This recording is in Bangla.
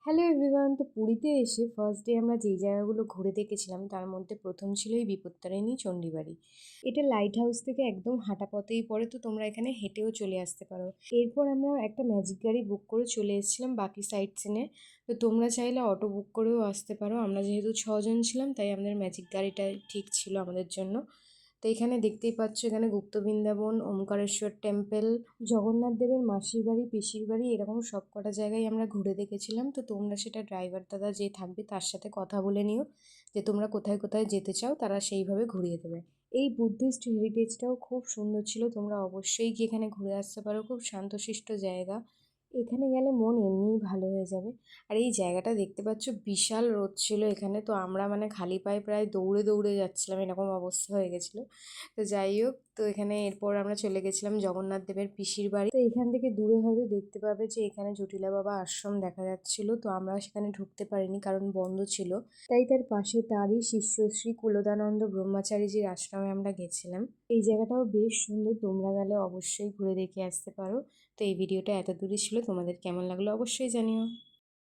হ্যালো এভরিওয়ান, তো পুরীতে এসে ফার্স্ট ডে আমরা যেই জায়গাগুলো ঘুরে দেখেছিলাম তার মধ্যে প্রথম ছিল এই বিপত্তারিণী চণ্ডীবাড়ি। এটা লাইট হাউস থেকে একদম হাঁটা পথেই পড়ে, তো তোমরা এখানে হেঁটেও চলে আসতে পারো। এরপর আমরা একটা ম্যাজিক গাড়ি বুক করে চলে এসেছিলাম বাকি সাইট সিনে। তো তোমরা চাইলে অটো বুক করেও আসতে পারো। আমরা যেহেতু 6 জন ছিলাম তাই আমাদের ম্যাজিক গাড়িটা ঠিক ছিল আমাদের জন্য। তো এখানে দেখতেই পাচ্ছ, এখানে গুপ্ত বৃন্দাবন, ওমকারেশ্বর টেম্পল, জগন্নাথ দেবের মাসির বাড়ি, পিসির বাড়ি, এরকম সব কটা জায়গায় আমরা ঘুরে দেখেছিলাম। তো তোমরা সেটা ড্রাইভার দাদা যে থাকবে তার সাথে কথা বলে নিও যে তোমরা কোথায় কোথায় যেতে চাও, তারা সেইভাবে ঘুরিয়ে দেবে। এই বুদ্ধিস্ট হেরিটেজটাও খুব সুন্দর ছিল, তোমরা অবশ্যই গিয়ে এখানে ঘুরে আসতে পারো। খুব শান্তশিষ্ট জায়গা, এখানে গেলে মন এমনিই ভালো হয়ে যাবে। আর এই জায়গাটা দেখতে পাচ্ছ, বিশাল রোদ ছিল এখানে, তো আমরা মানে খালি পায়ে প্রায় দৌড়ে দৌড়ে যাচ্ছিলাম, এরকম অবস্থা হয়ে গেছিলো। তো যাই হোক, তো এখানে এরপর আমরা চলে গেছিলাম জগন্নাথ দেবের পিসির বাড়ি। তো এখান থেকে দূরে হয়তো দেখতে পাবে যে এখানে জটিলা বাবা আশ্রম দেখা যাচ্ছিল, তো আমরা সেখানে ঢুকতে পারিনি কারণ বন্ধ ছিল। তাই তার পাশে তারই শিষ্য শ্রী কুলদানন্দ ব্রহ্মচারীজির আশ্রমে আমরা গেছিলাম। এই জায়গাটাও বেশ সুন্দর, তোমরা গেলে অবশ্যই ঘুরে দেখে আসতে পারো। তো এই ভিডিওটা এত দূরই ছিল, তোমাদের কেমন লাগলো অবশ্যই জানিও।